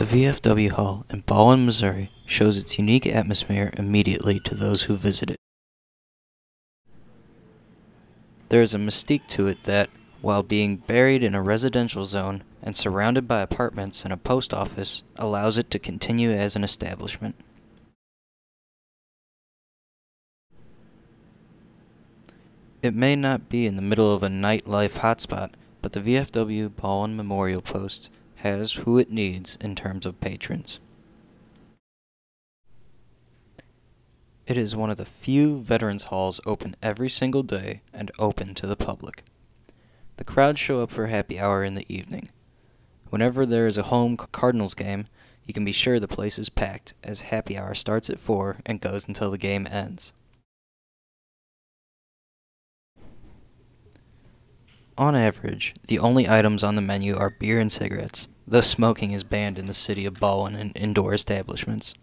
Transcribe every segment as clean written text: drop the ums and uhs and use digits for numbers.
The VFW Hall in Ballwin, Missouri shows its unique atmosphere immediately to those who visit it. There is a mystique to it that, while being buried in a residential zone and surrounded by apartments and a post office, allows it to continue as an establishment. It may not be in the middle of a nightlife hotspot, but the VFW Ballwin Memorial Post has who it needs in terms of patrons. It is one of the few veterans halls open every single day and open to the public. The crowds show up for happy hour in the evening. Whenever there is a home Cardinals game, you can be sure the place is packed, as happy hour starts at 4 and goes until the game ends. On average, the only items on the menu are beer and cigarettes, though smoking is banned in the city of Ballwin in indoor establishments.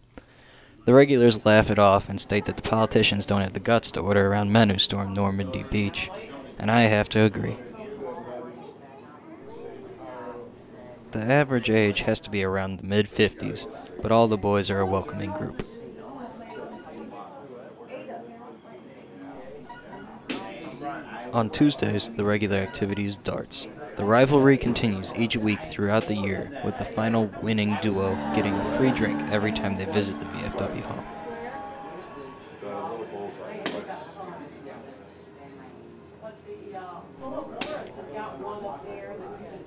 The regulars laugh it off and state that the politicians don't have the guts to order around men who storm Normandy Beach, and I have to agree. The average age has to be around the mid-50s, but all the boys are a welcoming group. On Tuesdays, the regular activity is darts. The rivalry continues each week throughout the year, with the final winning duo getting a free drink every time they visit the VFW Hall.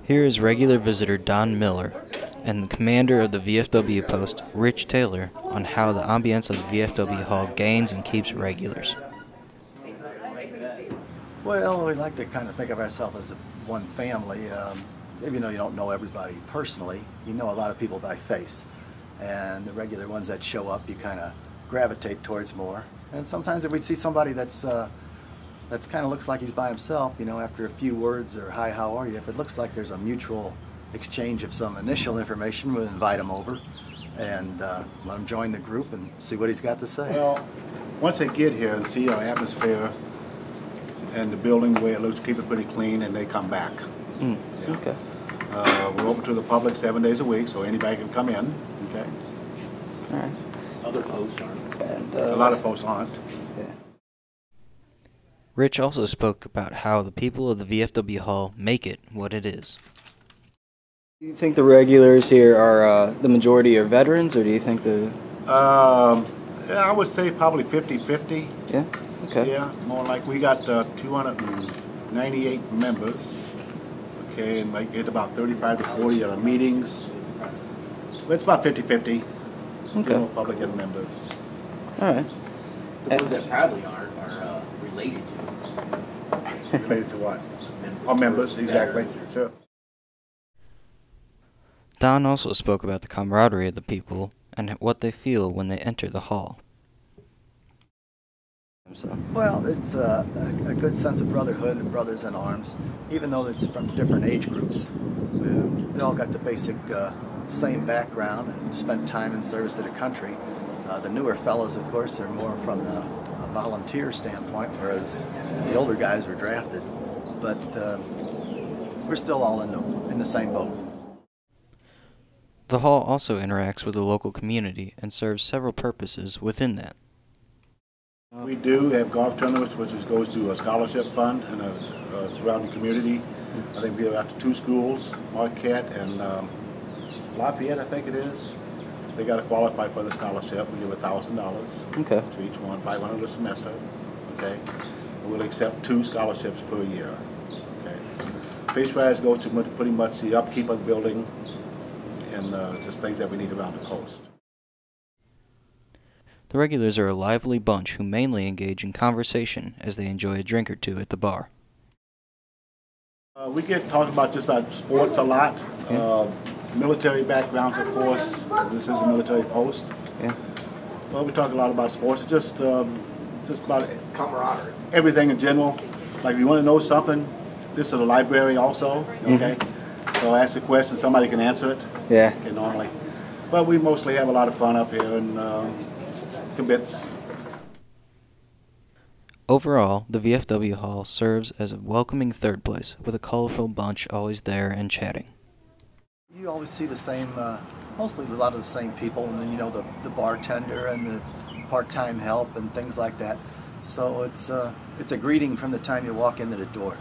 Here is regular visitor Don Millar and the commander of the VFW post, Rich Taylor, on how the ambience of the VFW Hall gains and keeps regulars. Well, we like to kind of think of ourselves as one family. Even though you don't know everybody personally, you know a lot of people by face. And the regular ones that show up, you kind of gravitate towards more. And sometimes if we see somebody that's kind of looks like he's by himself, you know, after a few words or hi, how are you, if it looks like there's a mutual exchange of some initial information, we'll invite him over and let him join the group and see what he's got to say. Well, once they get here and see our atmosphere and the building, the way it looks, keep it pretty clean, and they come back. Yeah. Okay. We're open to the public 7 days a week, so anybody can come in. Okay. All right. Other posts aren't. And, a lot of posts aren't. Yeah. Rich also spoke about how the people of the VFW Hall make it what it is. Do you think the regulars here are the majority are veterans, or do you think the... Yeah, I would say probably 50-50. Yeah? Okay. Yeah, more like we got 298 members. Okay, and like get about 35 to 40 other meetings. But it's about 50-50. Okay. Public and members. All right. The ones that probably aren't are related to. Related to what? Our members, exactly. Sure. Don also spoke about the camaraderie of the people and what they feel when they enter the hall. Well, it's a good sense of brotherhood and brothers in arms, even though it's from different age groups. They all got the basic same background and spent time in service to the country. The newer fellows, of course, are more from the volunteer standpoint, whereas the older guys were drafted. But we're still all in the same boat. The hall also interacts with the local community and serves several purposes within that. We do have golf tournaments, which goes to a scholarship fund and a surrounding community. I think we have out to 2 schools, Marquette and Lafayette, I think it is. They got to qualify for the scholarship. We give $1,000 Okay. to each one, $500 a semester. Okay, and we'll accept 2 scholarships per year. Okay, face rise goes to pretty much the upkeep of the building and just things that we need around the post. The regulars are a lively bunch who mainly engage in conversation as they enjoy a drink or two at the bar. We get talking about just about sports a lot. Military backgrounds, of course. This is a military post. Yeah. Well, we talk a lot about sports. It's just about Camaraderie. everything in general. Like if you want to know something, this is a library also. Okay. So ask a question, somebody can answer it. Yeah. Okay, normally. But we mostly have a lot of fun up here and kibitz. Overall, the VFW Hall serves as a welcoming third place, with a colorful bunch always there and chatting. You always see the same mostly a lot of the same people, and then you know the bartender and the part-time help and things like that. So it's a greeting from the time you walk into the door.